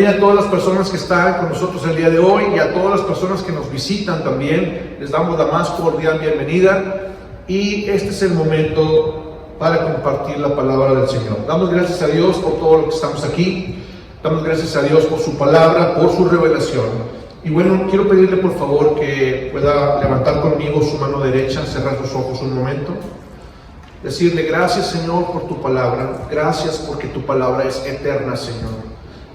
bienvenida a todas las personas que están con nosotros el día de hoy y a todas las personas que nos visitan también. Les damos la más cordial bienvenida y este es el momento para compartir la palabra del Señor. Damos gracias a Dios por todo lo que estamos aquí. Damos gracias a Dios por su palabra, por su revelación. Y bueno, quiero pedirle por favor que pueda levantar conmigo su mano derecha, cerrar sus ojos un momento. Decirle gracias, Señor, por tu palabra. Gracias porque tu palabra es eterna, Señor.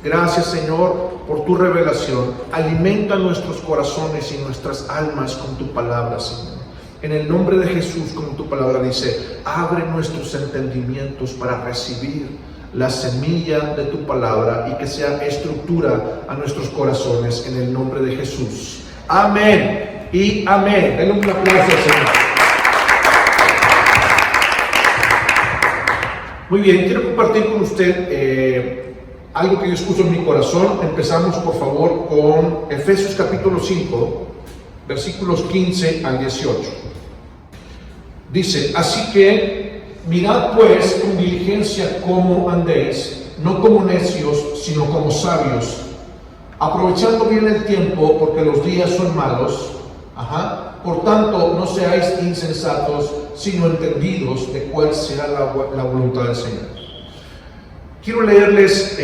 Gracias, Señor, por tu revelación. Alimenta nuestros corazones y nuestras almas con tu palabra, Señor. En el nombre de Jesús, como tu palabra dice, abre nuestros entendimientos para recibir la semilla de tu palabra y que sea estructura a nuestros corazones en el nombre de Jesús. Amén y amén. Denle un aplauso al Señor. Muy bien, quiero compartir con usted algo que Dios puso en mi corazón. Empezamos por favor con Efesios capítulo 5, versículos 15 al 18. Dice, así que mirad pues con diligencia cómo andéis, no como necios, sino como sabios, aprovechando bien el tiempo, porque los días son malos. Por tanto, no seáis insensatos, sino entendidos de cuál será la voluntad del Señor. Quiero leerles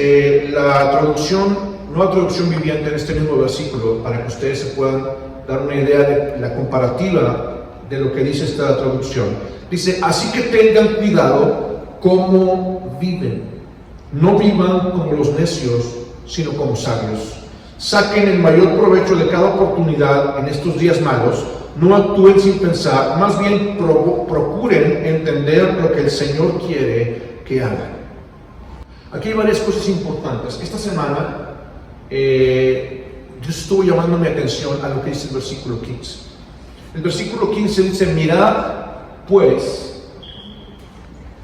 la traducción, nueva traducción viviente en este mismo versículo, para que ustedes se puedan dar una idea de la comparativa de lo que dice esta traducción. Dice, así que tengan cuidado cómo viven. No vivan como los necios, sino como sabios. Saquen el mayor provecho de cada oportunidad en estos días malos. No actúen sin pensar, más bien procuren entender lo que el Señor quiere que hagan. Aquí hay varias cosas importantes. Esta semana Dios estuvo llamando mi atención a lo que dice el versículo 15. El versículo 15 dice, mirad pues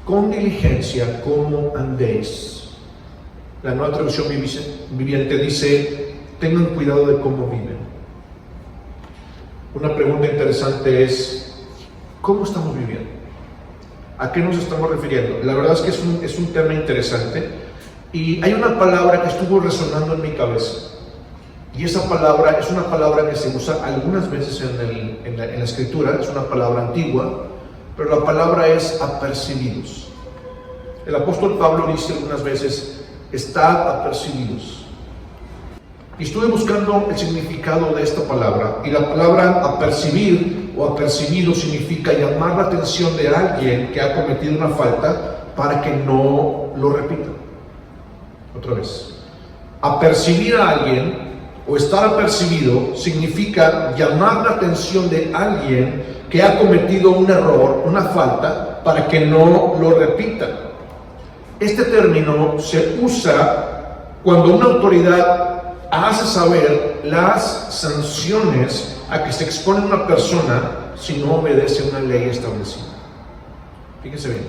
con diligencia cómo andéis. La nueva traducción viviente dice, tengan cuidado de cómo viven. Una pregunta interesante es, ¿cómo estamos viviendo? ¿A qué nos estamos refiriendo? La verdad es que es un tema interesante y hay una palabra que estuvo resonando en mi cabeza y esa palabra es una palabra que se usa algunas veces en la escritura, es una palabra antigua, pero la palabra es apercibidos. El apóstol Pablo dice algunas veces, estad apercibidos. Y estuve buscando el significado de esta palabra y la palabra apercibir o apercibido significa llamar la atención de alguien que ha cometido una falta para que no lo repita. Otra vez, apercibir a alguien o estar apercibido significa llamar la atención de alguien que ha cometido un error, una falta, para que no lo repita. Este término se usa cuando una autoridad hace saber las sanciones a que se expone una persona si no obedece una ley establecida. Fíjense bien,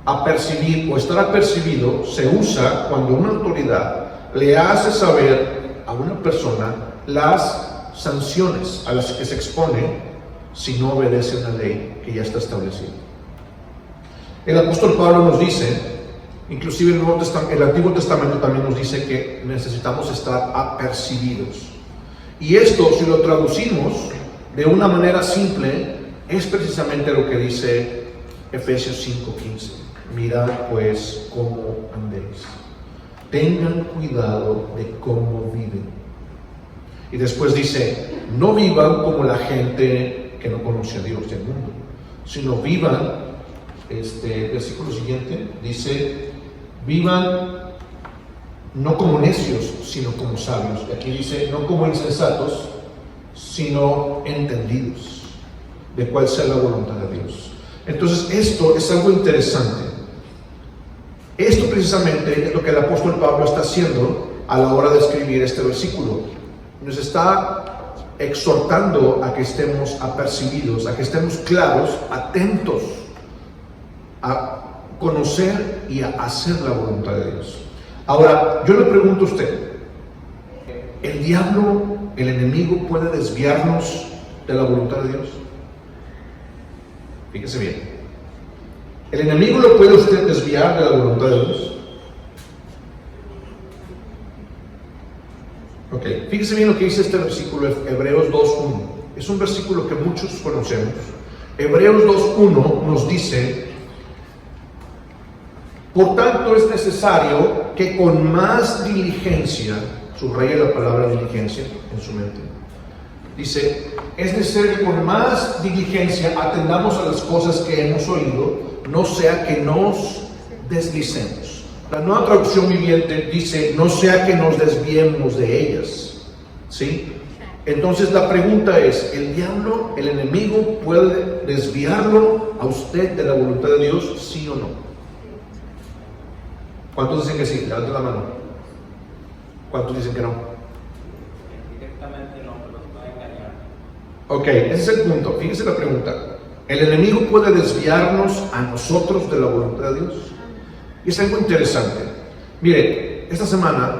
apercibir o estar apercibido se usa cuando una autoridad le hace saber a una persona las sanciones a las que se expone si no obedece una ley que ya está establecida. El apóstol Pablo nos dice, inclusive el Antiguo Testamento también nos dice que necesitamos estar apercibidos. Y esto, si lo traducimos de una manera simple, es precisamente lo que dice Efesios 5:15. Mirad pues cómo andéis. Tengan cuidado de cómo viven. Y después dice, no vivan como la gente que no conoce a Dios del mundo, sino vivan, versículo siguiente, dice, vivan no como necios, sino como sabios. Y aquí dice, no como insensatos, sino entendidos de cuál sea la voluntad de Dios. Entonces esto es algo interesante. Esto precisamente es lo que el apóstol Pablo está haciendo a la hora de escribir este versículo. Nos está exhortando a que estemos apercibidos, a que estemos claros, atentos a conocer y a hacer la voluntad de Dios. Ahora, yo le pregunto a usted, ¿el diablo, el enemigo, puede desviarnos de la voluntad de Dios? Fíjese bien. ¿El enemigo lo puede usted desviar de la voluntad de Dios? Ok, fíjese bien lo que dice este versículo, Hebreos 2.1. Es un versículo que muchos conocemos. Hebreos 2.1 nos dice: por tanto es necesario que con más diligencia, subraya la palabra diligencia en su mente, dice, es necesario que con más diligencia atendamos a las cosas que hemos oído, no sea que nos deslicemos. La Nueva Traducción Viviente dice, no sea que nos desviemos de ellas, ¿sí? Entonces la pregunta es, ¿el diablo, el enemigo, puede desviarlo a usted de la voluntad de Dios, sí o no? ¿Cuántos dicen que sí? Levanten la mano. ¿Cuántos dicen que no? Directamente no, pero los puede engañar. Ok, ese es el punto. Fíjense la pregunta. ¿El enemigo puede desviarnos a nosotros de la voluntad de Dios? Y es algo interesante. Mire, esta semana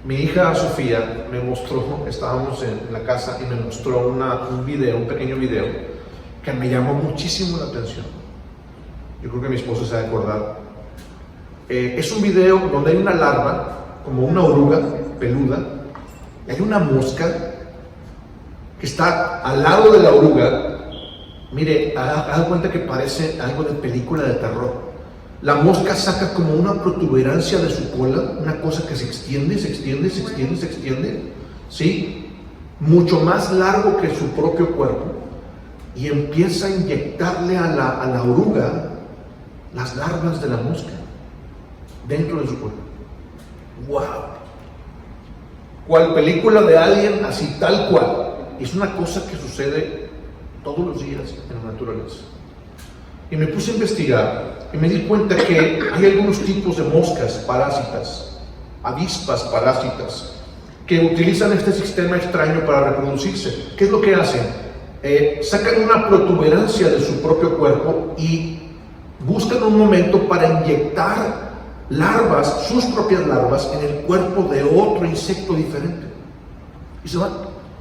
mi hija Sofía me mostró, estábamos en la casa y me mostró un video, un pequeño video que me llamó muchísimo la atención. Yo creo que mi esposa se va a acordar. Es un video donde hay una larva, como una oruga peluda, y hay una mosca que está al lado de la oruga. Mire, haga cuenta que parece algo de película de terror. La mosca saca como una protuberancia de su cola, una cosa que se extiende, ¿sí? Mucho más largo que su propio cuerpo, y empieza a inyectarle a la oruga las larvas de la mosca dentro de su cuerpo. ¡Wow! ¿Cuál película de Alien? Así, tal cual. Es una cosa que sucede todos los días en la naturaleza. Y me puse a investigar y me di cuenta que hay algunos tipos de moscas parásitas, avispas parásitas, que utilizan este sistema extraño para reproducirse. ¿Qué es lo que hacen? Sacan una protuberancia de su propio cuerpo y buscan un momento para inyectar larvas, sus propias larvas, en el cuerpo de otro insecto diferente. Y se van,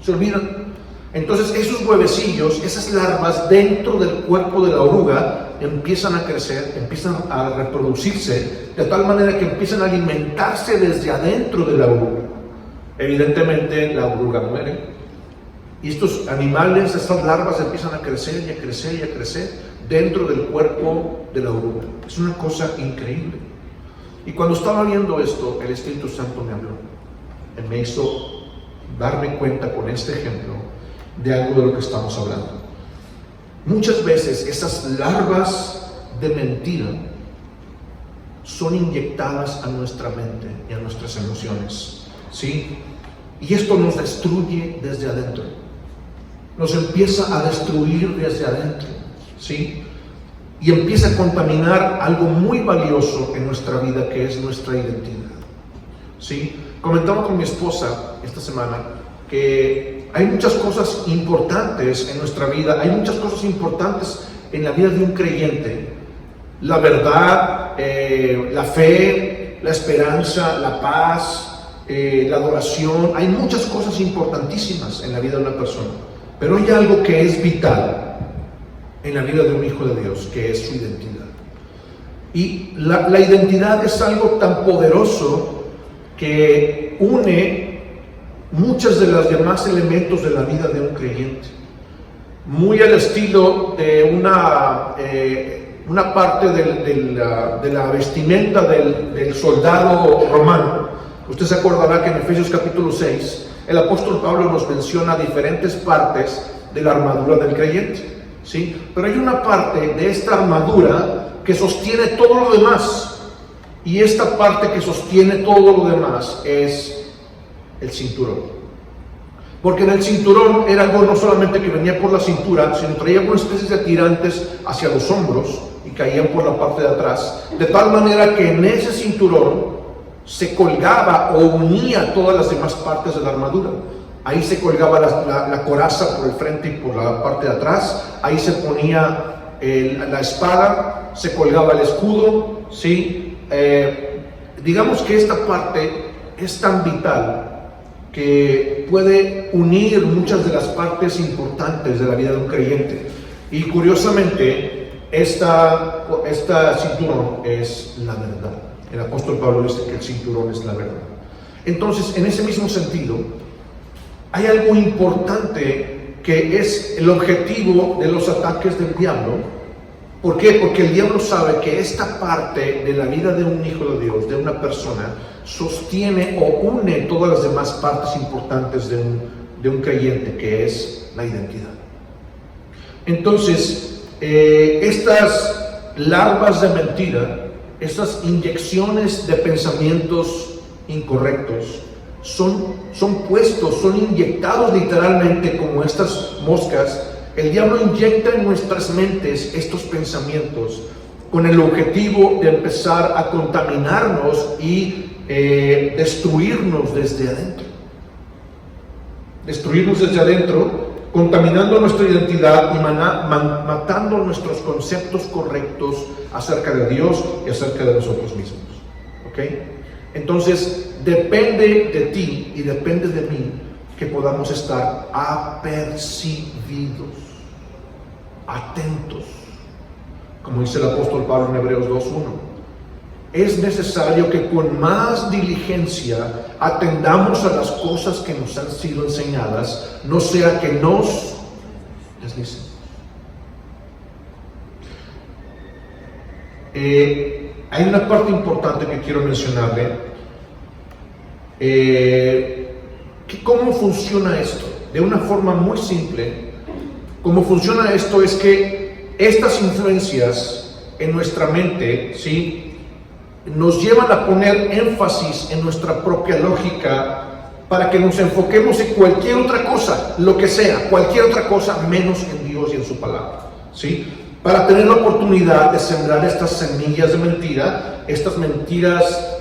se olvidan. Entonces esos huevecillos, esas larvas dentro del cuerpo de la oruga empiezan a crecer, empiezan a reproducirse, de tal manera que empiezan a alimentarse desde adentro de la oruga. Evidentemente la oruga muere. Y estos animales, estas larvas empiezan a crecer y a crecer y a crecer dentro del cuerpo de la oruga. Es una cosa increíble. Y cuando estaba viendo esto, el Espíritu Santo me habló. Y me hizo darme cuenta con este ejemplo de algo de lo que estamos hablando. Muchas veces esas larvas de mentira son inyectadas a nuestra mente y a nuestras emociones, ¿sí? Y esto nos destruye desde adentro. Nos empieza a destruir desde adentro, ¿sí? Y empieza a contaminar algo muy valioso en nuestra vida, que es nuestra identidad, ¿sí? Comentaba con mi esposa esta semana que hay muchas cosas importantes en nuestra vida, hay muchas cosas importantes en la vida de un creyente. La verdad, la fe, la esperanza, la paz, la adoración. Hay muchas cosas importantísimas en la vida de una persona, pero hay algo que es vital en la vida de un hijo de Dios, que es su identidad. Y la identidad es algo tan poderoso que une muchos de los demás elementos de la vida de un creyente. Muy al estilo de una parte de la vestimenta del soldado romano. Usted se acordará que en Efesios capítulo 6, el apóstol Pablo nos menciona diferentes partes de la armadura del creyente, ¿sí? Pero hay una parte de esta armadura que sostiene todo lo demás, y esta parte que sostiene todo lo demás es el cinturón. Porque en el cinturón era algo no solamente que venía por la cintura, sino traía una especie de tirantes hacia los hombros y caían por la parte de atrás, de tal manera que en ese cinturón se colgaba o unía todas las demás partes de la armadura. Ahí se colgaba la coraza por el frente y por la parte de atrás, ahí se ponía la espada, se colgaba el escudo, ¿sí? Digamos que esta parte es tan vital que puede unir muchas de las partes importantes de la vida de un creyente. Y curiosamente, esta cinturón es la verdad. El apóstol Pablo dice que el cinturón es la verdad. Entonces, en ese mismo sentido, hay algo importante que es el objetivo de los ataques del diablo. ¿Por qué? Porque el diablo sabe que esta parte de la vida de un hijo de Dios, de una persona, sostiene o une todas las demás partes importantes de un creyente, que es la identidad. Entonces, estas larvas de mentira, estas inyecciones de pensamientos incorrectos, son puestos, son inyectados literalmente como estas moscas. El diablo inyecta en nuestras mentes estos pensamientos con el objetivo de empezar a contaminarnos y destruirnos desde adentro. Destruirnos desde adentro, contaminando nuestra identidad y matando nuestros conceptos correctos acerca de Dios y acerca de nosotros mismos. ¿Ok? Entonces, depende de ti y depende de mí que podamos estar apercibidos, atentos, como dice el apóstol Pablo en Hebreos 2:1. Es necesario que con más diligencia atendamos a las cosas que nos han sido enseñadas, no sea que nos deslicemos. Hay una parte importante que quiero mencionarle. ¿Cómo funciona esto? De una forma muy simple, cómo funciona esto es que estas influencias en nuestra mente, ¿sí?, nos llevan a poner énfasis en nuestra propia lógica para que nos enfoquemos en cualquier otra cosa, lo que sea, cualquier otra cosa menos en Dios y en su palabra, ¿sí? Para tener la oportunidad de sembrar estas semillas de mentira, estas mentiras,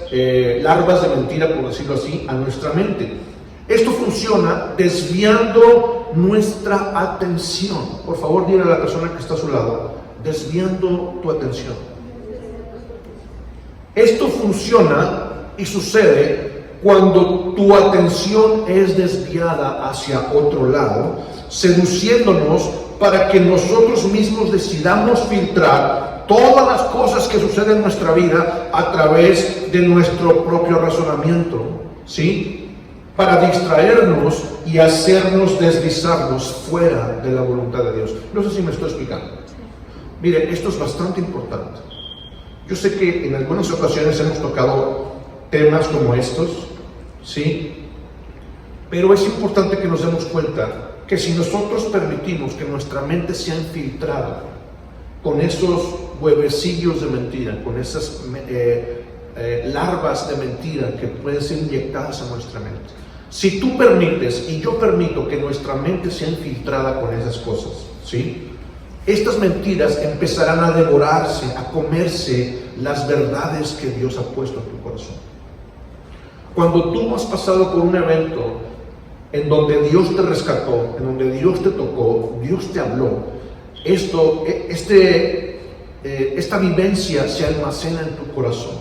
larvas de mentira, por decirlo así, a nuestra mente. Esto funciona desviando nuestra atención. Por favor, dile a la persona que está a su lado, desviando tu atención. Esto funciona y sucede cuando tu atención es desviada hacia otro lado, seduciéndonos para que nosotros mismos decidamos filtrar todas las cosas que suceden en nuestra vida a través de nuestro propio razonamiento, ¿sí? Para distraernos y hacernos deslizarnos fuera de la voluntad de Dios. No sé si me estoy explicando. Miren, esto es bastante importante. Yo sé que en algunas ocasiones hemos tocado temas como estos, ¿sí? Pero es importante que nos demos cuenta que si nosotros permitimos que nuestra mente sea infiltrada con esos huevecillos de mentira, con esas larvas de mentira que pueden ser inyectadas a nuestra mente, si tú permites y yo permito que nuestra mente sea infiltrada con esas cosas, ¿sí?, estas mentiras empezarán a devorarse, a comerse las verdades que Dios ha puesto en tu corazón. Cuando tú has pasado por un evento en donde Dios te rescató, en donde Dios te tocó, Dios te habló, esta vivencia se almacena en tu corazón.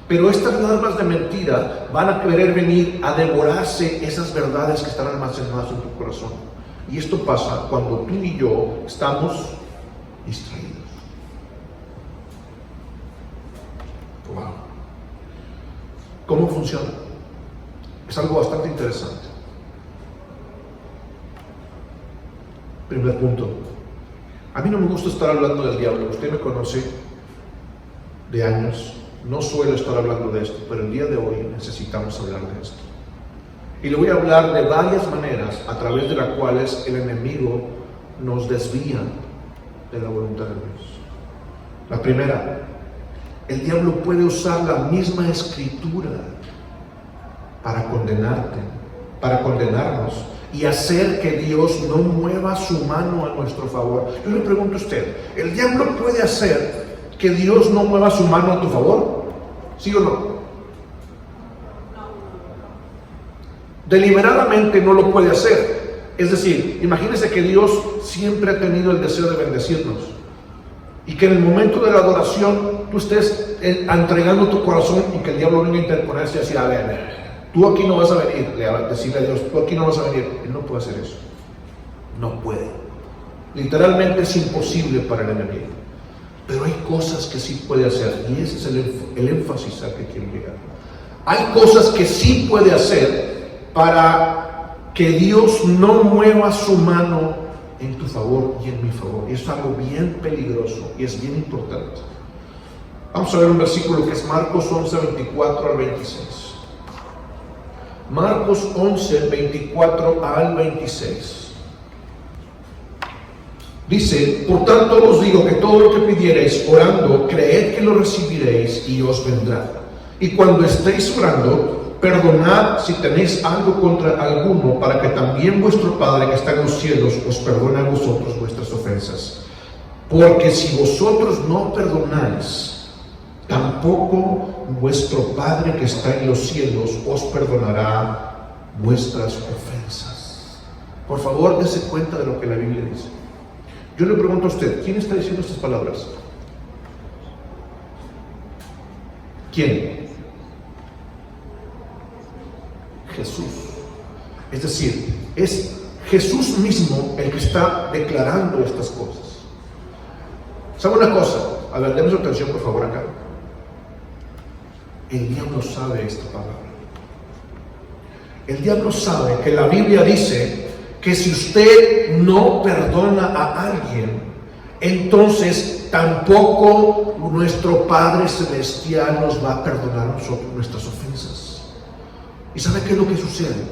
Pero estas larvas de mentira van a querer venir a devorarse esas verdades que están almacenadas en tu corazón. Y esto pasa cuando tú y yo estamos distraídos. Wow. ¿Cómo funciona? Es algo bastante interesante. Primer punto. A mí no me gusta estar hablando del diablo. Usted me conoce de años. No suelo estar hablando de esto, pero el día de hoy necesitamos hablar de esto. Y le voy a hablar de varias maneras a través de las cuales el enemigo nos desvía de la voluntad de Dios. La primera, el diablo puede usar la misma escritura para condenarte, para condenarnos y hacer que Dios no mueva su mano a nuestro favor. Yo le pregunto a usted, ¿el diablo puede hacer que Dios no mueva su mano a tu favor? ¿Sí o no? Deliberadamente no lo puede hacer. Es decir, imagínese que Dios siempre ha tenido el deseo de bendecirnos y que en el momento de la adoración tú estés entregando tu corazón y que el diablo venga a interponerse y decir, a ver, tú aquí no vas a venir, decirle a Dios, tú aquí no vas a venir. Él no puede hacer eso. No puede. Literalmente es imposible para el enemigo. Pero hay cosas que sí puede hacer y ese es el énfasis al que quiero llegar. Hay cosas que sí puede hacer para que Dios no mueva su mano en tu favor y en mi favor. Y es algo bien peligroso y es bien importante. Vamos a ver un versículo que es Marcos 11, 24 al 26. Marcos 11, 24 al 26. Dice: por tanto os digo que todo lo que pidiereis orando, creed que lo recibiréis y os vendrá. Y cuando estéis orando, perdonad si tenéis algo contra alguno, para que también vuestro Padre que está en los cielos os perdone a vosotros vuestras ofensas. Porque si vosotros no perdonáis, tampoco vuestro Padre que está en los cielos os perdonará vuestras ofensas. Por favor, dése cuenta de lo que la Biblia dice. Yo le pregunto a usted, ¿quién está diciendo estas palabras? ¿Quién? Jesús. Es decir, es Jesús mismo el que está declarando estas cosas. ¿Sabe una cosa? A ver, denme su atención por favor acá. El diablo sabe esta palabra. El diablo sabe que la Biblia dice que si usted no perdona a alguien, entonces tampoco nuestro Padre Celestial nos va a perdonar a nosotros nuestras ofensas. ¿Y sabe qué es lo que sucede?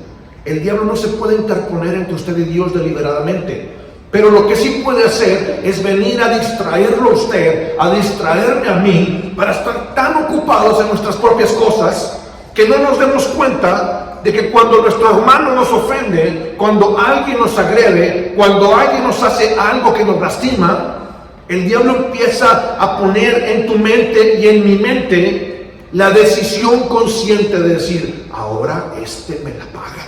El diablo no se puede interponer entre usted y Dios deliberadamente, pero lo que sí puede hacer es venir a distraerlo a usted, a distraerme a mí, para estar tan ocupados en nuestras propias cosas, que no nos demos cuenta de que cuando nuestro hermano nos ofende, cuando alguien nos agrede, cuando alguien nos hace algo que nos lastima, el diablo empieza a poner en tu mente y en mi mente la decisión consciente de decir: ahora este me la paga.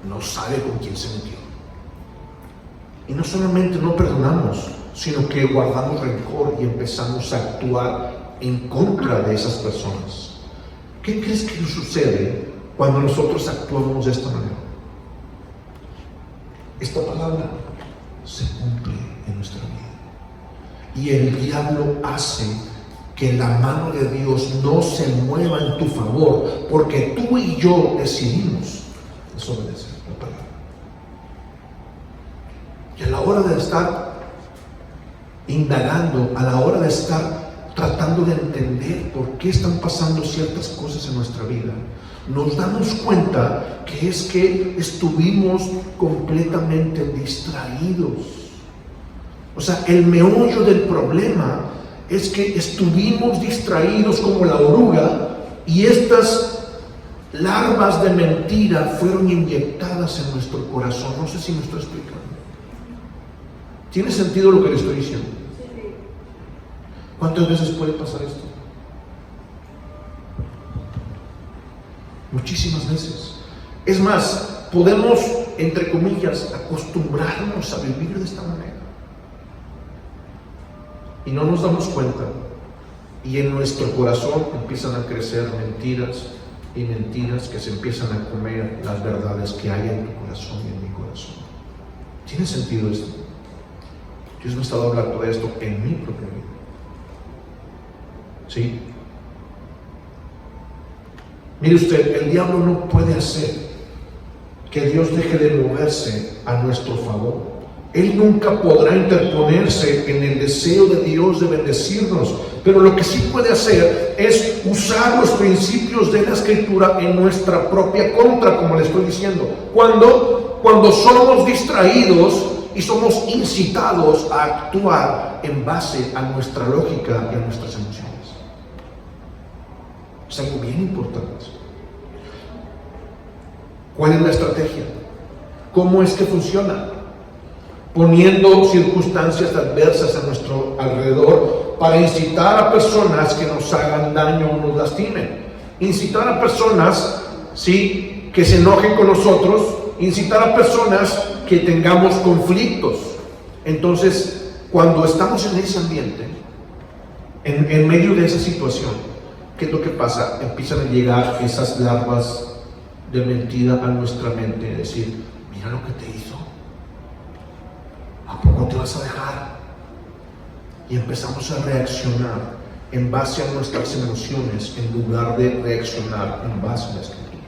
No sabe con quién se metió. Y no solamente no perdonamos, sino que guardamos rencor y empezamos a actuar en contra de esas personas. ¿Qué crees que sucede cuando nosotros actuamos de esta manera? Esta palabra se cumple en nuestra vida. Y el diablo hace que la mano de Dios no se mueva en tu favor, porque tú y yo decidimos desobedecer la palabra. Y a la hora de estar indagando, a la hora de estar tratando de entender por qué están pasando ciertas cosas en nuestra vida, nos damos cuenta que es que estuvimos completamente distraídos. O sea, el meollo del problema es que estuvimos distraídos como la oruga, y estas larvas de mentira fueron inyectadas en nuestro corazón. No sé si me estoy explicando. ¿Tiene sentido lo que le estoy diciendo? ¿Cuántas veces puede pasar esto? Muchísimas veces. Es más, podemos, entre comillas, acostumbrarnos a vivir de esta manera. Y no nos damos cuenta. Y en nuestro corazón empiezan a crecer mentiras y mentiras que se empiezan a comer las verdades que hay en tu corazón y en mi corazón. ¿Tiene sentido esto? Dios me ha estado hablando de esto en mi propia vida. ¿Sí? Mire usted, el diablo no puede hacer que Dios deje de moverse a nuestro favor. Él nunca podrá interponerse en el deseo de Dios de bendecirnos, pero lo que sí puede hacer es usar los principios de la Escritura en nuestra propia contra, como le estoy diciendo. Cuando somos distraídos y somos incitados a actuar en base a nuestra lógica y a nuestras emociones. Es algo bien importante. ¿Cuál es la estrategia? ¿Cómo es que funciona? Poniendo circunstancias adversas a nuestro alrededor para incitar a personas que nos hagan daño o nos lastimen. Incitar a personas, ¿sí?, que se enojen con nosotros. Incitar a personas que tengamos conflictos. Entonces, cuando estamos en ese ambiente, en medio de esa situación, ¿qué es lo que pasa? Empiezan a llegar esas larvas de mentira a nuestra mente, es decir: mira lo que te hizo, ¿a poco te vas a dejar? Y empezamos a reaccionar en base a nuestras emociones en lugar de reaccionar en base a la Escritura.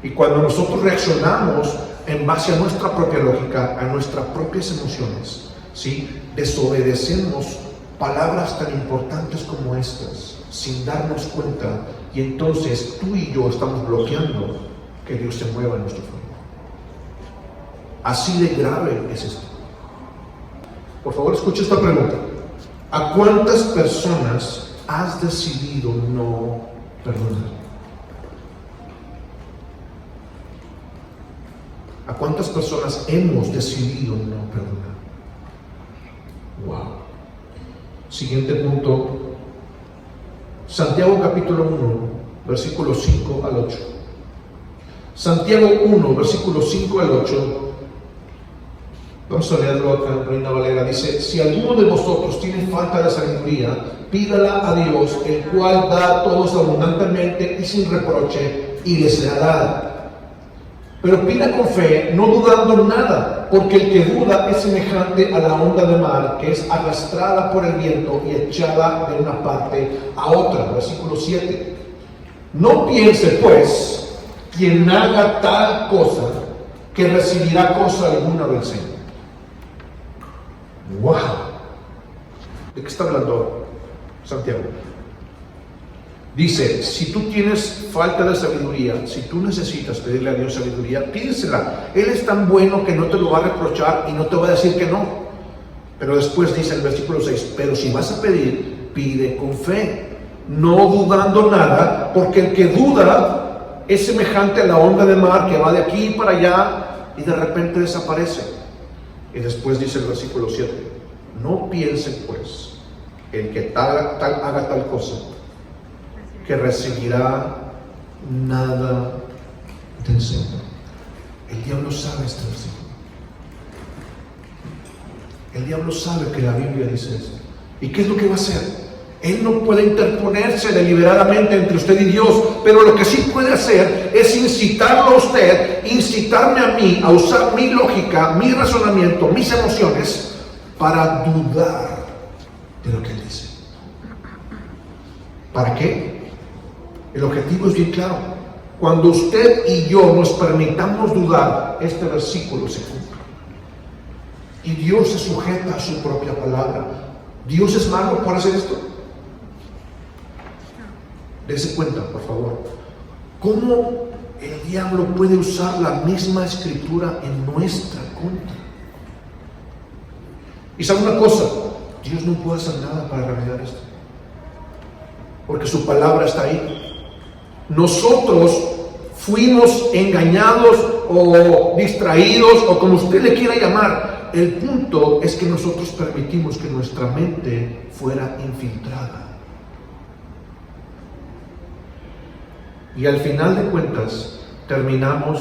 Y cuando nosotros reaccionamos en base a nuestra propia lógica, a nuestras propias emociones, ¿sí?, desobedecemos palabras tan importantes como estas sin darnos cuenta, y entonces tú y yo estamos bloqueando que Dios se mueva en nuestro favor. Así de grave es esto. Por favor, escucha esta pregunta. ¿A cuántas personas has decidido no perdonar? ¿A cuántas personas hemos decidido no perdonar? Wow. Siguiente punto. Santiago capítulo 1, versículos 5 al 8. Santiago 1, versículos 5 al 8. Vamos a leerlo acá en Reina Valera. Dice: si alguno de vosotros tiene falta de sabiduría, pídala a Dios, el cual da a todos abundantemente y sin reproche, y les será dada. Pero pida con fe, no dudando nada, porque el que duda es semejante a la onda de mar, que es arrastrada por el viento y echada de una parte a otra. Versículo 7. No piense, pues, quien haga tal cosa, que recibirá cosa alguna del Señor. ¡Wow! ¿De qué está hablando Santiago? Dice, si tú tienes falta de sabiduría, si tú necesitas pedirle a Dios sabiduría, pídesela. Él es tan bueno que no te lo va a reprochar y no te va a decir que no. Pero después dice el versículo 6, pero si vas a pedir, pide con fe, no dudando nada, porque el que duda es semejante a la onda de mar que va de aquí para allá y de repente desaparece. Y después dice el versículo 7, no piensen pues el que haga tal cosa, que recibirá nada del Señor. El diablo sabe este versículo. El diablo sabe que la Biblia dice esto. ¿Y qué es lo que va a hacer? Él no puede interponerse deliberadamente entre usted y Dios, pero lo que sí puede hacer es incitarlo a usted, incitarme a mí a usar mi lógica, mi razonamiento, mis emociones para dudar de lo que Él dice. ¿Para qué? El objetivo es bien claro. Cuando usted y yo nos permitamos dudar, este versículo se cumple. Y Dios se sujeta a su propia palabra. ¿Dios es malo por hacer esto? Dese cuenta, por favor, cómo el diablo puede usar la misma escritura en nuestra contra. Y sabe una cosa, Dios no puede hacer nada para remediar esto, porque su palabra está ahí. Nosotros fuimos engañados o distraídos o como usted le quiera llamar. El punto es que nosotros permitimos que nuestra mente fuera infiltrada. Y al final de cuentas terminamos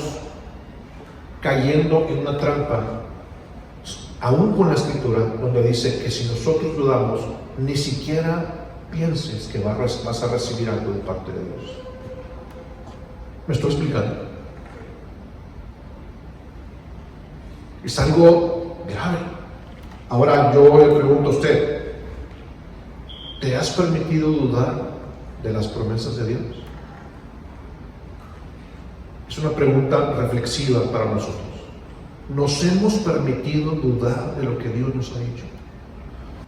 cayendo en una trampa, aún con la escritura, donde dice que si nosotros dudamos, ni siquiera pienses que vas a recibir algo de parte de Dios. ¿Me estoy explicando? Es algo grave. Ahora yo le pregunto a usted, ¿te has permitido dudar de las promesas de Dios? Es una pregunta reflexiva para nosotros. ¿Nos hemos permitido dudar de lo que Dios nos ha dicho?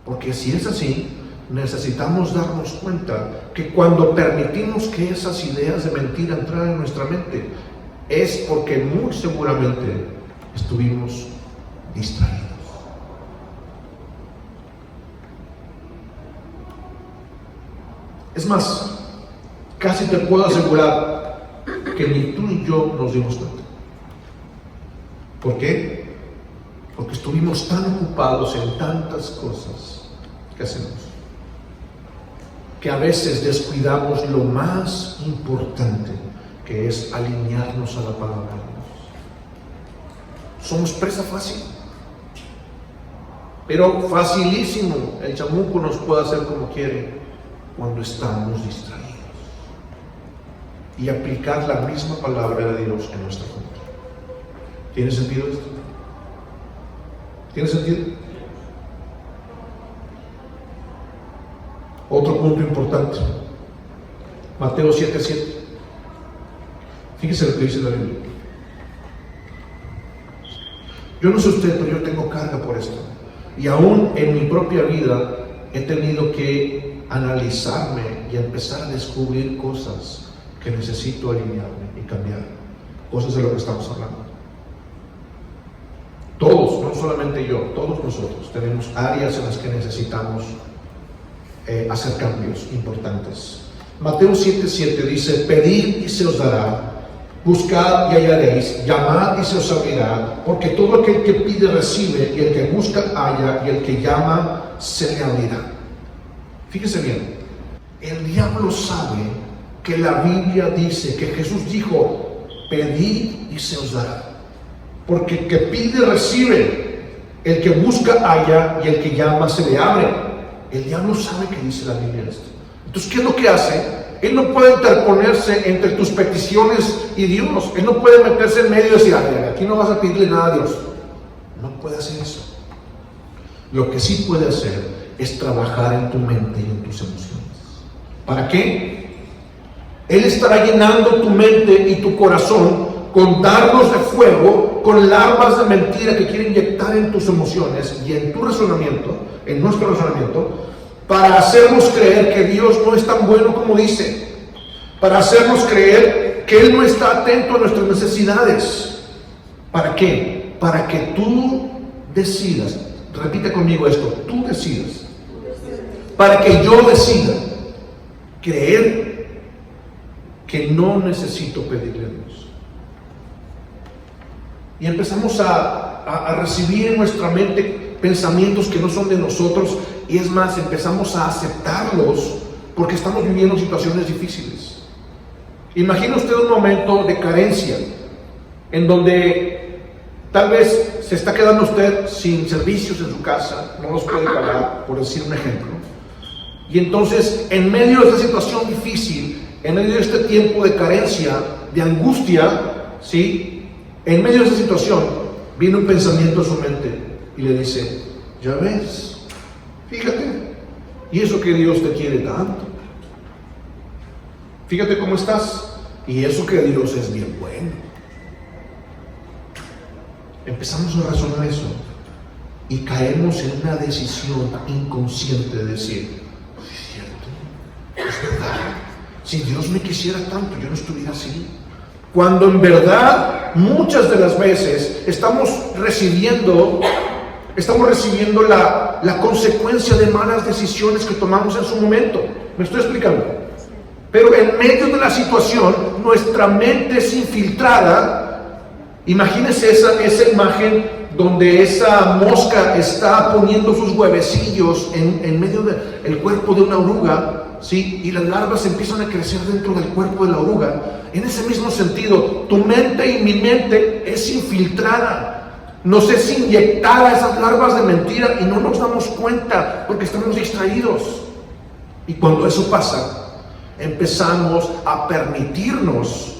Porque si es así, necesitamos darnos cuenta que cuando permitimos que esas ideas de mentira entrar en nuestra mente, es porque muy seguramente estuvimos distraídos. Es más, casi te puedo asegurar que ni tú ni yo nos dimos cuenta. ¿Por qué? Porque estuvimos tan ocupados en tantas cosas que hacemos, que a veces descuidamos lo más importante, que es alinearnos a la palabra de Dios. Somos presa fácil, pero facilísimo. El chamuco nos puede hacer como quiere cuando estamos distraídos. Y aplicar la misma palabra de Dios en nuestra contra. ¿Tiene sentido esto? ¿Tiene sentido? Otro punto importante, Mateo 7:7. Fíjese lo que dice la Biblia. Yo no sé usted, pero yo tengo carga por esto. Y aún en mi propia vida he tenido que analizarme y empezar a descubrir cosas que necesito alinearme y cambiar. Cosas de lo que estamos hablando. Todos, no solamente yo, todos nosotros tenemos áreas en las que necesitamos hacer cambios importantes. Mateo 7:7 dice: pedid y se os dará, buscad y hallaréis, llamad y se os abrirá, porque todo aquel que pide recibe, y el que busca halla, y el que llama se le abrirá. Fíjese bien, el diablo sabe que la Biblia dice, que Jesús dijo: pedid y se os dará. Porque el que pide recibe, el que busca halla, y el que llama se le abre. El diablo sabe que dice la Biblia esto. Entonces, ¿qué es lo que hace? Él no puede interponerse entre tus peticiones y Dios. Él no puede meterse en medio y decir: aquí no vas a pedirle nada a Dios. No puede hacer eso. Lo que sí puede hacer es trabajar en tu mente y en tus emociones. ¿Para qué? Él estará llenando tu mente y tu corazón con dardos de fuego, con larvas de mentira que quiere inyectar en tus emociones y en tu razonamiento, en nuestro razonamiento, para hacernos creer que Dios no es tan bueno como dice, para hacernos creer que Él no está atento a nuestras necesidades. ¿Para qué? Para que tú decidas, repite conmigo esto, tú decidas, para que yo decida creer que no necesito pedirle a Dios. Y empezamos a recibir en nuestra mente pensamientos que no son de nosotros, y es más, empezamos a aceptarlos porque estamos viviendo situaciones difíciles. Imagina usted un momento de carencia en donde tal vez se está quedando usted sin servicios en su casa, no los puede pagar, por decir un ejemplo. Y entonces, en medio de esta situación difícil, en medio de este tiempo de carencia, de angustia, ¿sí?, en medio de esa situación, viene un pensamiento a su mente y le dice: ya ves, fíjate, y eso que Dios te quiere tanto, fíjate cómo estás, y eso que Dios es bien bueno. Empezamos a razonar eso y caemos en una decisión inconsciente de decir: es cierto, es verdad, si Dios me quisiera tanto, yo no estuviera así. Cuando en verdad, muchas de las veces estamos recibiendo la consecuencia de malas decisiones que tomamos en su momento. ¿Me estoy explicando? Pero en medio de la situación, nuestra mente es infiltrada. Imagínese esa imagen donde esa mosca está poniendo sus huevecillos en medio del cuerpo de una oruga, ¿sí? Y las larvas empiezan a crecer dentro del cuerpo de la oruga. En ese mismo sentido, tu mente y mi mente es infiltrada. Nos es inyectada esas larvas de mentira y no nos damos cuenta porque estamos distraídos. Y cuando eso pasa, empezamos a permitirnos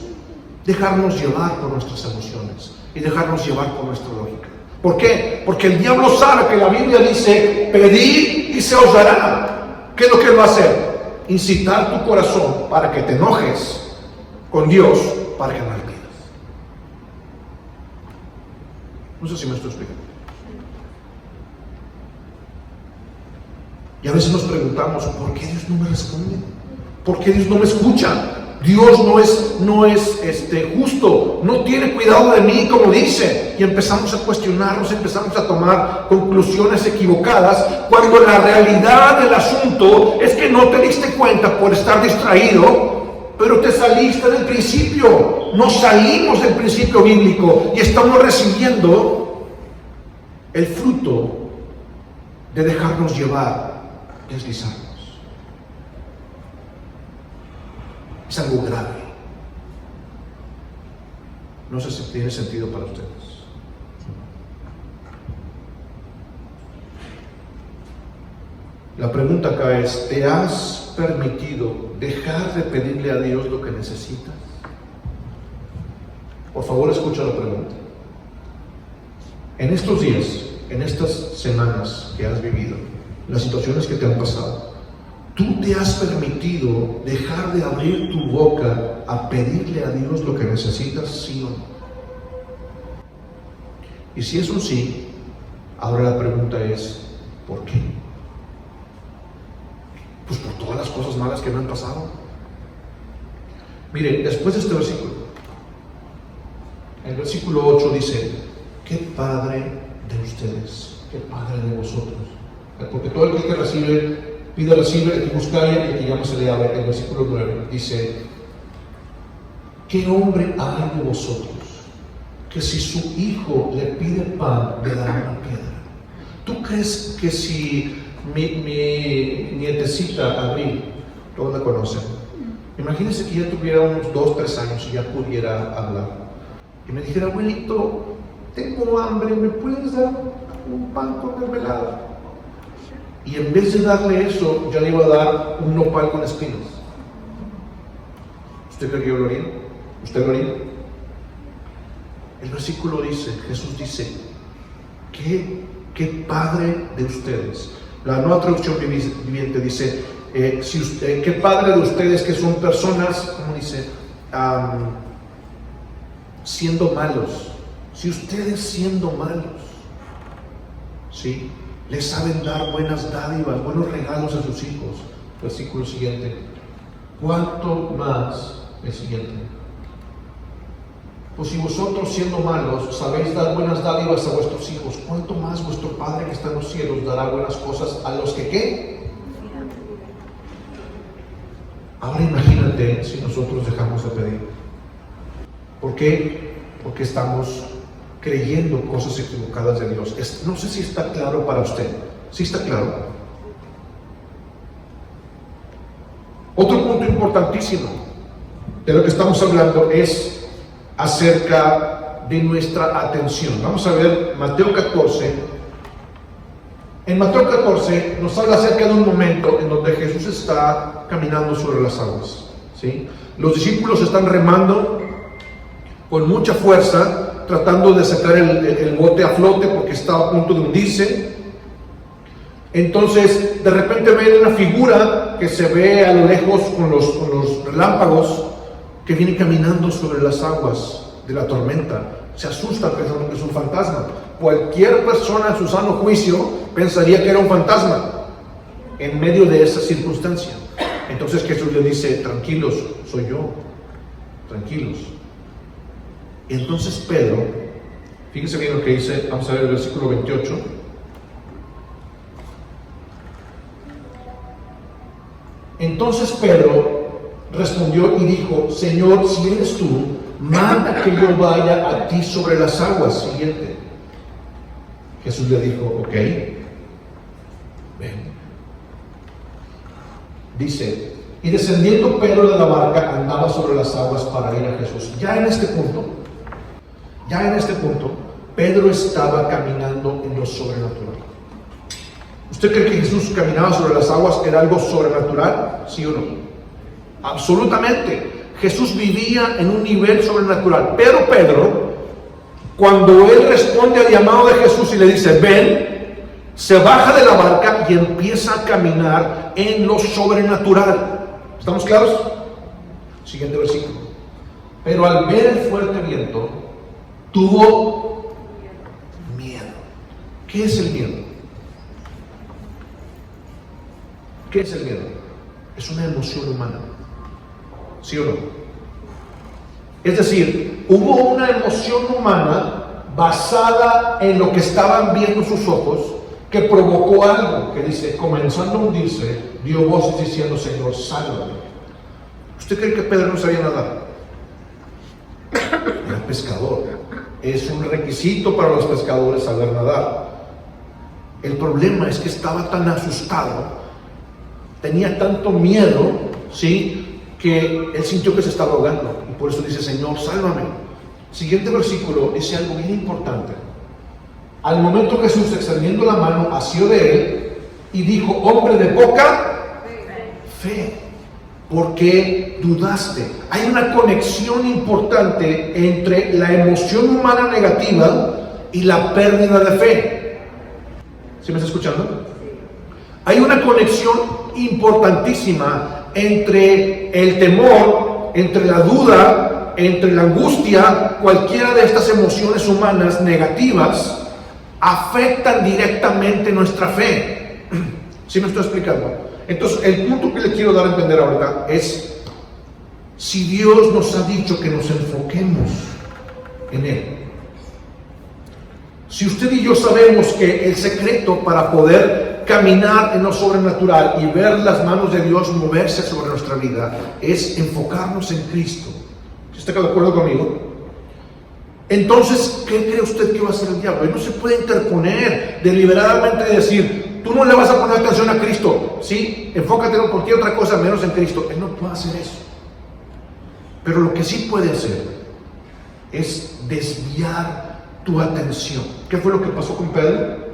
dejarnos llevar por nuestras emociones y dejarnos llevar por nuestra lógica. ¿Por qué? Porque el diablo sabe que la Biblia dice: pedid y se os dará. ¿Qué es lo que él va a hacer? Incitar tu corazón para que te enojes con Dios, para que no le pidas. No sé si me estoy explicando. Y a veces nos preguntamos: ¿por qué Dios no me responde? ¿Por qué Dios no me escucha? Dios no es justo, no tiene cuidado de mí como dice. Y empezamos a cuestionarnos, empezamos a tomar conclusiones equivocadas, cuando la realidad del asunto es que no te diste cuenta por estar distraído, pero te saliste del principio. Nos salimos del principio bíblico y estamos recibiendo el fruto de dejarnos llevar, deslizarnos. Es algo grave. No sé si tiene sentido para ustedes. La pregunta acá es: ¿te has permitido dejar de pedirle a Dios lo que necesitas? Por favor, escucha la pregunta. En estos días, en estas semanas que has vivido, las situaciones que te han pasado, ¿tú te has permitido dejar de abrir tu boca a pedirle a Dios lo que necesitas, sí o no? Y si es un sí, ahora la pregunta es, ¿por qué? Pues por todas las cosas malas que me han pasado. Miren, después de este versículo, el versículo 8 dice, ¿qué padre de ustedes? ¿Qué padre de vosotros? Porque todo el que recibe, pide, recibe, el que busca, y el que llama se le abre. El versículo 9 dice, ¿qué hombre hay de vosotros que si su hijo le pide pan, le dará una piedra? ¿Tú crees que si mi nietecita Abril, todos la conocen, imagínense que ya tuviera unos 2, 3 años y ya pudiera hablar, y me dijera, abuelito, tengo hambre, ¿me puedes dar un pan con mermelada? Y en vez de darle eso, ya le iba a dar un nopal con espinas. ¿Usted cree que yo lo haría? ¿Usted lo haría? El versículo dice, Jesús dice, ¿qué padre de ustedes? La Nueva Traducción Viviente dice, ¿qué padre de ustedes que son personas, ¿cómo dice? Siendo malos. Si ustedes siendo malos, ¿sí?, les saben dar buenas dádivas, buenos regalos a sus hijos. Versículo siguiente. ¿Cuánto más? El siguiente. Pues si vosotros siendo malos sabéis dar buenas dádivas a vuestros hijos, ¿cuánto más vuestro Padre que está en los cielos dará buenas cosas a los que ¿qué? Ahora imagínate si nosotros dejamos de pedir. ¿Por qué? Porque estamos creyendo cosas equivocadas de Dios. No sé si está claro para usted. ¿Sí está claro? Otro punto importantísimo de lo que estamos hablando es acerca de nuestra atención. Vamos a ver Mateo 14. En Mateo 14 nos habla acerca de un momento en donde Jesús está caminando sobre las aguas, ¿sí? Los discípulos están remando con mucha fuerza, tratando de sacar el bote a flote porque estaba a punto de hundirse. Entonces, de repente ven una figura que se ve a lo lejos con los relámpagos, que viene caminando sobre las aguas de la tormenta. Se asusta pensando que es un fantasma. Cualquier persona en su sano juicio pensaría que era un fantasma en medio de esa circunstancia. Entonces Jesús le dice, tranquilos, soy yo, tranquilos. Y entonces Pedro, fíjense bien lo que dice, vamos a ver el versículo 28. Entonces Pedro respondió y dijo, Señor, si eres tú, manda que yo vaya a ti sobre las aguas. Siguiente. Jesús le dijo, ok, ven. Dice, y descendiendo Pedro de la barca, andaba sobre las aguas para ir a Jesús. Ya en este punto, Pedro estaba caminando en lo sobrenatural. ¿Usted cree que Jesús caminaba sobre las aguas era algo sobrenatural? ¿Sí o no? Absolutamente. Jesús vivía en un nivel sobrenatural. Pero Pedro, cuando él responde al llamado de Jesús y le dice, ven, se baja de la barca y empieza a caminar en lo sobrenatural. ¿Estamos claros? Siguiente versículo. Pero al ver el fuerte viento, tuvo miedo. ¿Qué es el miedo? ¿Qué es el miedo? Es una emoción humana. ¿Sí o no? Es decir, hubo una emoción humana basada en lo que estaban viendo sus ojos que provocó algo que dice, comenzando a hundirse, dio voces diciendo, Señor, sálvame. ¿Usted cree que Pedro no sabía nadar? Era pescador. Es un requisito para los pescadores saber nadar. El problema es que estaba tan asustado, tenía tanto miedo, ¿sí?, que él sintió que se estaba ahogando. Y por eso dice, Señor, sálvame. Siguiente versículo dice algo bien importante. Al momento Jesús, extendiendo la mano, asió de él y dijo, hombre de poca fe, ¿por qué dudaste? Hay una conexión importante entre la emoción humana negativa y la pérdida de fe. ¿Sí me está escuchando? Hay una conexión importantísima entre el temor, entre la duda, entre la angustia. Cualquiera de estas emociones humanas negativas afectan directamente nuestra fe. ¿Sí me estoy explicando? Entonces, el punto que le quiero dar a entender ahorita es: si Dios nos ha dicho que nos enfoquemos en Él, si usted y yo sabemos que el secreto para poder caminar en lo sobrenatural y ver las manos de Dios moverse sobre nuestra vida es enfocarnos en Cristo, ¿sí está de acuerdo conmigo? Entonces, ¿qué cree usted que va a hacer el diablo? Él no se puede interponer deliberadamente y decir: tú no le vas a poner atención a Cristo, ¿sí? Enfócate en cualquier otra cosa menos en Cristo. Él no puede hacer eso. Pero lo que sí puede hacer es desviar tu atención. ¿Qué fue lo que pasó con Pedro?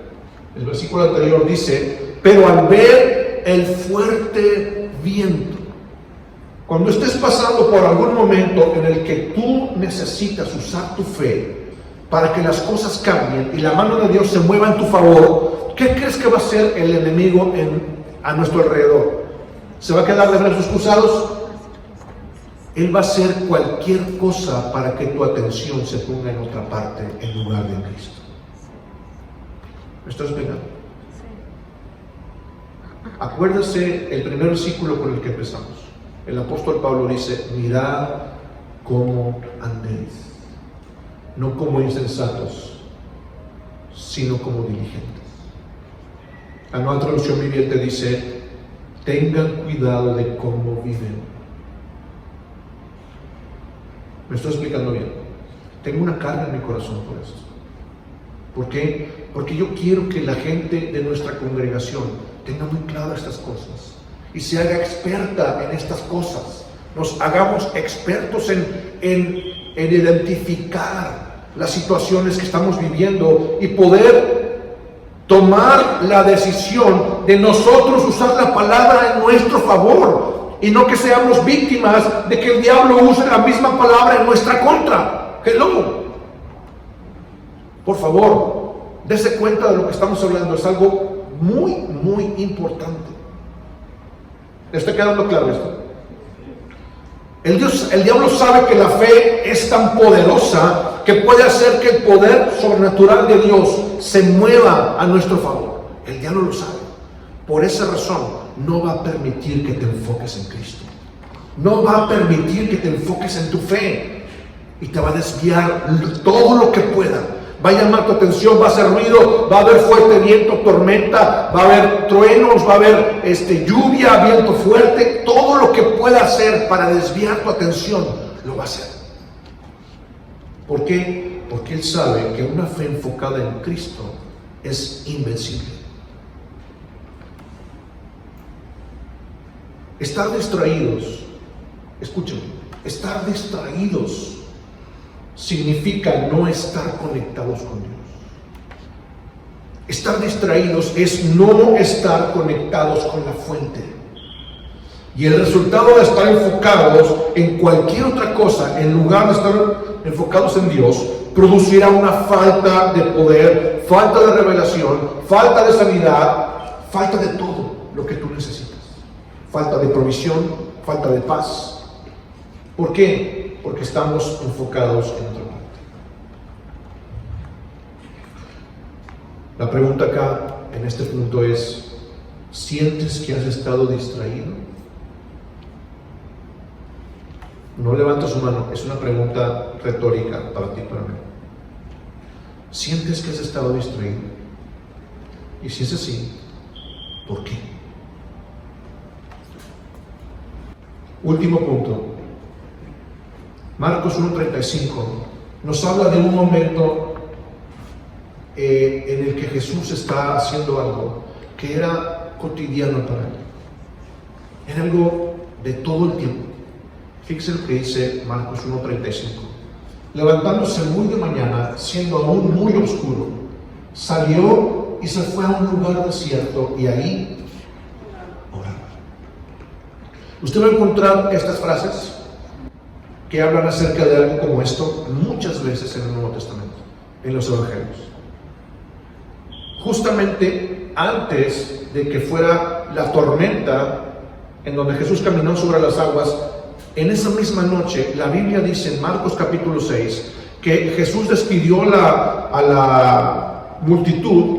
El versículo anterior dice: pero al ver el fuerte viento. Cuando estés pasando por algún momento en el que tú necesitas usar tu fe para que las cosas cambien y la mano de Dios se mueva en tu favor, ¿qué crees que va a hacer el enemigo a nuestro alrededor? ¿Se va a quedar de brazos cruzados? Él va a hacer cualquier cosa para que tu atención se ponga en otra parte en lugar de Cristo. ¿Me estás explicando? Acuérdese el primer versículo con el que empezamos. El apóstol Pablo dice: mirad cómo andéis, no como insensatos, sino como diligentes. La Nueva Traducción Viviente dice: tengan cuidado de cómo viven. ¿Me estoy explicando bien? Tengo una carga en mi corazón por esto. ¿Por qué? Porque yo quiero que la gente de nuestra congregación tenga muy claras estas cosas y se haga experta en estas cosas. Nos hagamos expertos en identificar las situaciones que estamos viviendo y poder tomar la decisión de nosotros usar la palabra en nuestro favor. Y no que seamos víctimas de que el diablo use la misma palabra en nuestra contra. Hello. Por favor, dése cuenta de lo que estamos hablando. Es algo muy, muy importante. ¿Le está quedando claro esto? El diablo sabe que la fe es tan poderosa que puede hacer que el poder sobrenatural de Dios se mueva a nuestro favor. El diablo lo sabe. Por esa razón, no va a permitir que te enfoques en Cristo. No va a permitir que te enfoques en tu fe. Y te va a desviar todo lo que pueda. Va a llamar tu atención, va a hacer ruido, va a haber fuerte viento, tormenta, va a haber truenos, va a haber lluvia, viento fuerte. Todo lo que pueda hacer para desviar tu atención, lo va a hacer. ¿Por qué? Porque Él sabe que una fe enfocada en Cristo es invencible. Estar distraídos, escúchame, estar distraídos significa no estar conectados con Dios. Estar distraídos es no estar conectados con la fuente. Y el resultado de estar enfocados en cualquier otra cosa, en lugar de estar enfocados en Dios, producirá una falta de poder, falta de revelación, falta de sanidad, falta de todo lo que tú necesitas. Falta de provisión, falta de paz. ¿Por qué? Porque estamos enfocados en otra parte. La pregunta acá, en este punto es: ¿sientes que has estado distraído? No levanta su mano, es una pregunta retórica para ti y para mí. ¿Sientes que has estado distraído? Y si es así, ¿por qué? Último punto. Marcos 1:35 nos habla de un momento en el que Jesús está haciendo algo que era cotidiano para él. Era algo de todo el tiempo. Fíjense lo que dice Marcos 1:35. Levantándose muy de mañana, siendo aún muy oscuro, salió y se fue a un lugar desierto y ahí oraba. Usted va a encontrar estas frases que hablan acerca de algo como esto muchas veces en el Nuevo Testamento, en los Evangelios. Justamente antes de que fuera la tormenta en donde Jesús caminó sobre las aguas, en esa misma noche, la Biblia dice en Marcos capítulo 6, que Jesús despidió a la multitud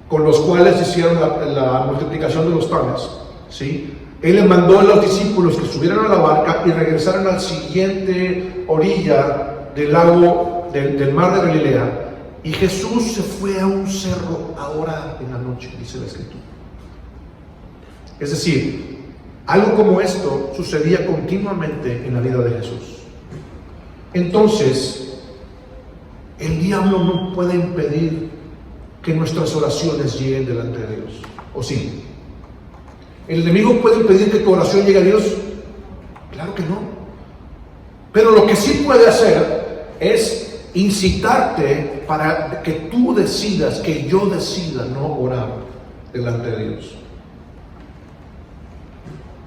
con los cuales hicieron la multiplicación de los panes, ¿sí? Él le mandó a los discípulos que subieran a la barca y regresaran a la siguiente orilla del lago, del mar de Galilea. Y Jesús se fue a un cerro ahora en la noche, dice la Escritura. Es decir, algo como esto sucedía continuamente en la vida de Jesús. Entonces, el diablo no puede impedir que nuestras oraciones lleguen delante de Dios, ¿o sí? ¿El enemigo puede impedir que tu oración llegue a Dios? Claro que no. Pero lo que sí puede hacer es incitarte para que tú decidas, que yo decida no orar delante de Dios.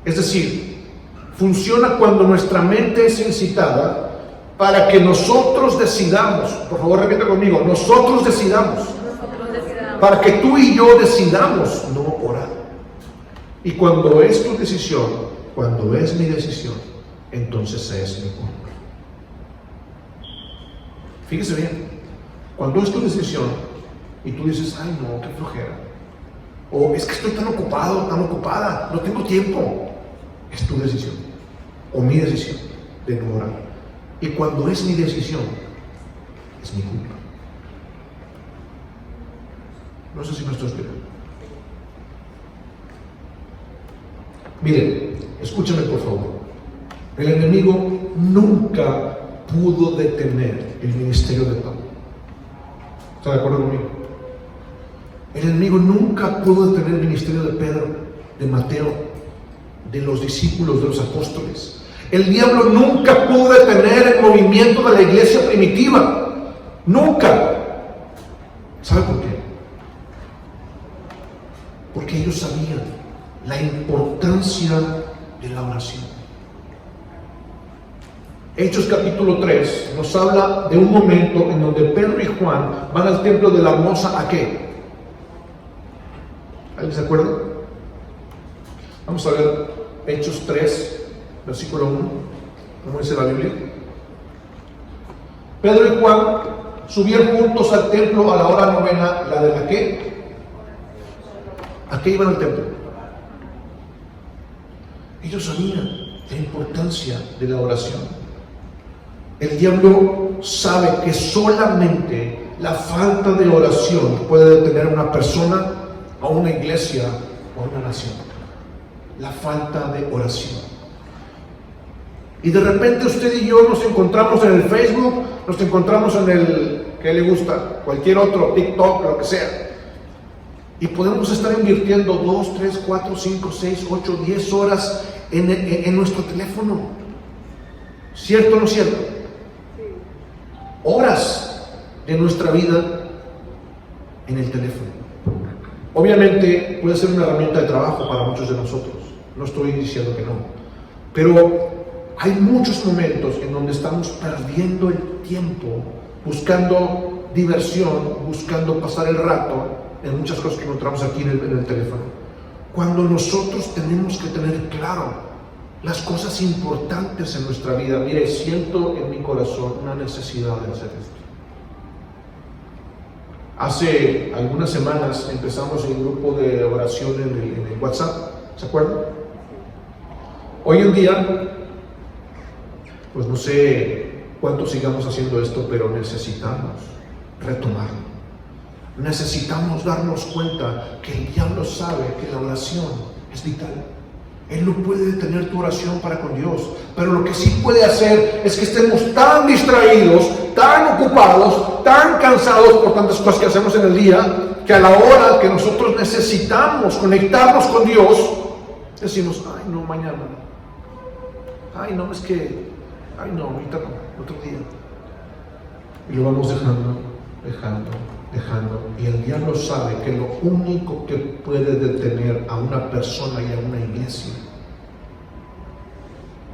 Es decir, funciona cuando nuestra mente es incitada para que nosotros decidamos, por favor repita conmigo, nosotros decidamos, para que tú y yo decidamos no orar. Y cuando es tu decisión, cuando es mi decisión, entonces es mi culpa. Fíjese bien, cuando es tu decisión y tú dices, ay no, qué flojera, o es que estoy tan ocupado, tan ocupada, no tengo tiempo, es tu decisión, o mi decisión de no orar. Y cuando es mi decisión, es mi culpa. No sé si me estoy explicando. Miren, escúchame por favor. El enemigo nunca pudo detener el ministerio de Pablo. ¿Está de acuerdo conmigo? El enemigo nunca pudo detener el ministerio de Pedro, de Mateo, de los discípulos, de los apóstoles. El diablo nunca pudo detener el movimiento de la iglesia primitiva. Nunca. ¿Sabe por qué? Porque ellos sabían la importancia de la oración. Hechos capítulo 3 nos habla de un momento en donde Pedro y Juan van al templo de la hermosa ¿a qué? ¿Alguien se acuerda? Vamos a ver Hechos 3, versículo 1, como dice la Biblia. Pedro y Juan subieron juntos al templo a la hora novena, la de la ¿qué? ¿A qué iban al templo? Ellos sabían la importancia de la oración. El diablo sabe que solamente la falta de oración puede detener a una persona, a una iglesia o a una nación. La falta de oración. Y de repente usted y yo nos encontramos en el Facebook, nos encontramos en el, ¿qué le gusta? Cualquier otro, TikTok, lo que sea. Y podemos estar invirtiendo 2, 3, 4, 5, 6, 8, 10 horas en nuestro teléfono. ¿Cierto o no cierto? Horas de nuestra vida en el teléfono. Obviamente puede ser una herramienta de trabajo para muchos de nosotros. No estoy diciendo que no. Pero hay muchos momentos en donde estamos perdiendo el tiempo buscando diversión, buscando pasar el rato en muchas cosas que encontramos aquí en el teléfono. Cuando nosotros tenemos que tener claro las cosas importantes en nuestra vida. Mire, siento en mi corazón una necesidad de hacer esto. Hace algunas semanas empezamos el grupo de oración en el WhatsApp, ¿se acuerdan? Hoy en día, pues no sé cuánto sigamos haciendo esto, pero necesitamos retomarlo. Necesitamos darnos cuenta que el diablo sabe que la oración es vital. Él no puede detener tu oración para con Dios, pero lo que sí puede hacer es que estemos tan distraídos, tan ocupados, tan cansados por tantas cosas que hacemos en el día, que a la hora que nosotros necesitamos conectarnos con Dios, decimos, ay no, mañana, ay no, es que, ay no, ahorita no, otro día. Y lo vamos dejando. Y el diablo sabe que lo único que puede detener a una persona y a una iglesia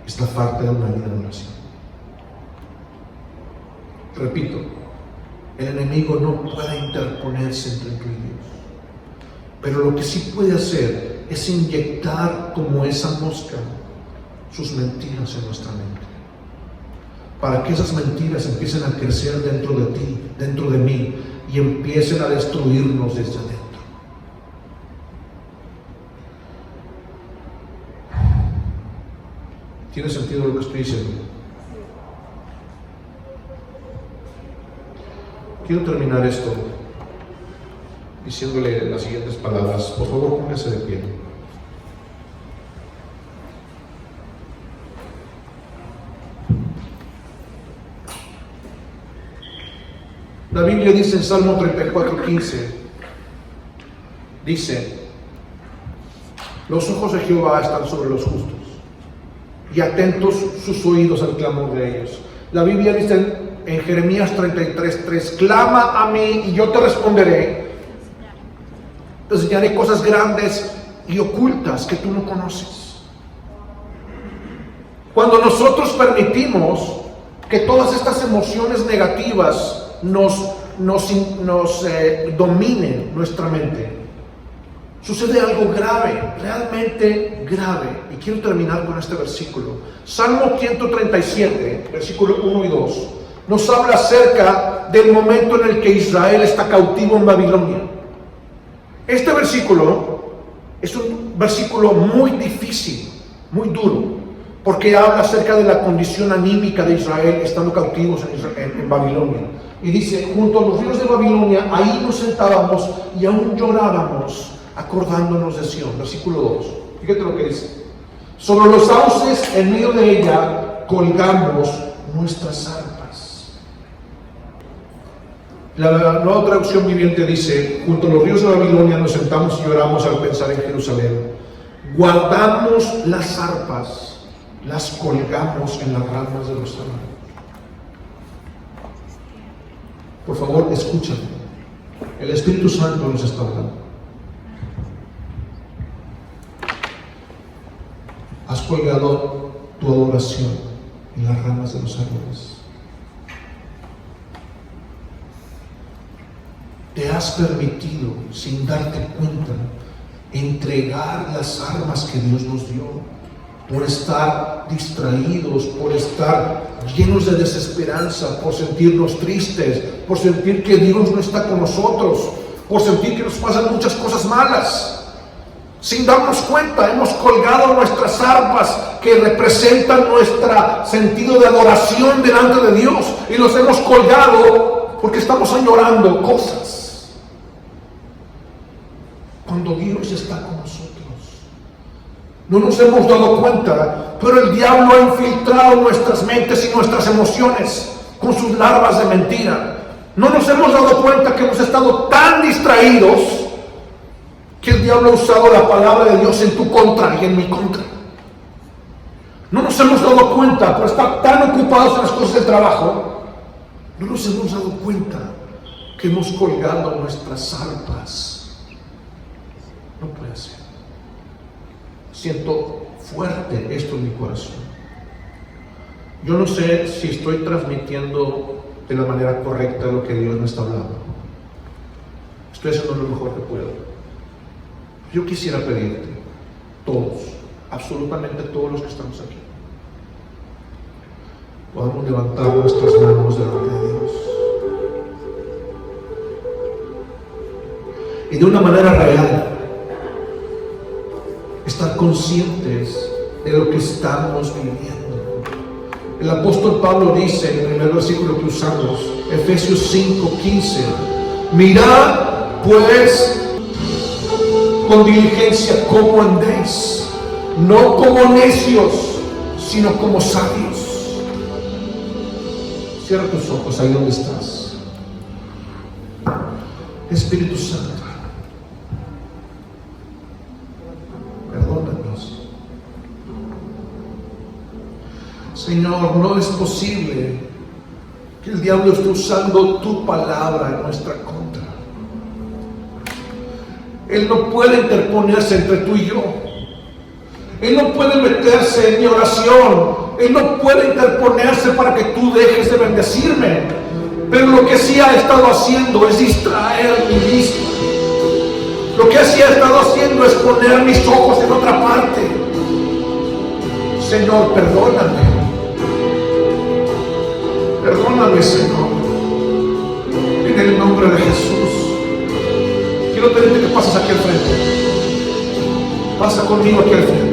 es la falta de una vida de oración. Repito, el enemigo no puede interponerse entre tú y Dios. Pero lo que sí puede hacer es inyectar como esa mosca sus mentiras en nuestra mente, para que esas mentiras empiecen a crecer dentro de ti, dentro de mí, y empiecen a destruirnos desde adentro. ¿Tiene sentido lo que estoy diciendo? Quiero terminar esto diciéndole las siguientes palabras. Por favor, póngase de pie. La Biblia dice en Salmo 34:15, dice: los ojos de Jehová están sobre los justos, y atentos sus oídos al clamor de ellos. La Biblia dice en Jeremías 33:3, clama a mí y yo te responderé, te enseñaré cosas grandes y ocultas que tú no conoces. Cuando nosotros permitimos que todas estas emociones negativas nos dominen nuestra mente, sucede algo grave, realmente grave. Y quiero terminar con este versículo. Salmo 137, versículos 1 y 2, nos habla acerca del momento en el que Israel está cautivo en Babilonia. Este versículo es un versículo muy difícil, muy duro, porque habla acerca de la condición anímica de Israel estando cautivos en Babilonia. Y dice: junto a los ríos de Babilonia, ahí nos sentábamos y aún llorábamos, acordándonos de Sión. Versículo 2. Fíjate lo que dice: sobre los sauces en medio de ella colgamos nuestras arpas. La Nueva Traducción Viviente dice: junto a los ríos de Babilonia nos sentamos y lloramos al pensar en Jerusalén. Guardamos las arpas, las colgamos en las ramas de los árboles. Por favor, escúchame. El Espíritu Santo nos está hablando. Has colgado tu adoración en las ramas de los árboles. Te has permitido, sin darte cuenta, entregar las armas que Dios nos dio, por estar distraídos, por estar llenos de desesperanza, por sentirnos tristes, por sentir que Dios no está con nosotros, por sentir que nos pasan muchas cosas malas. Sin darnos cuenta, hemos colgado nuestras arpas que representan nuestro sentido de adoración delante de Dios, y los hemos colgado porque estamos añorando cosas, cuando Dios está con nosotros. No nos hemos dado cuenta, pero el diablo ha infiltrado nuestras mentes y nuestras emociones con sus larvas de mentira. No nos hemos dado cuenta que hemos estado tan distraídos que el diablo ha usado la palabra de Dios en tu contra y en mi contra. No nos hemos dado cuenta, por estar tan ocupados en las cosas del trabajo, no nos hemos dado cuenta que hemos colgado nuestras arpas. No puede ser. Siento fuerte esto en mi corazón. Yo no sé si estoy transmitiendo de la manera correcta lo que Dios me está hablando. Estoy haciendo lo mejor que puedo. Yo quisiera pedirte, todos, absolutamente todos los que estamos aquí, podamos levantar nuestras manos delante de Dios y de una manera real estar conscientes de lo que estamos viviendo. El apóstol Pablo dice en el primer versículo que usamos, Efesios 5:15, mirad pues con diligencia cómo andéis, no como necios, sino como sabios. Cierra tus ojos ahí donde estás. Espíritu Santo, perdónanos. Señor, no es posible que el diablo esté usando tu palabra en nuestra contra. Él no puede interponerse entre tú y yo. Él no puede meterse en mi oración. Él no puede interponerse para que tú dejes de bendecirme. Pero lo que sí ha estado haciendo es distraer mi vista. Lo que así he estado haciendo es poner mis ojos en otra parte. Señor, perdóname. Perdóname, Señor. En el nombre de Jesús. Quiero pedirte que pases aquí al frente. Pasa conmigo aquí al frente.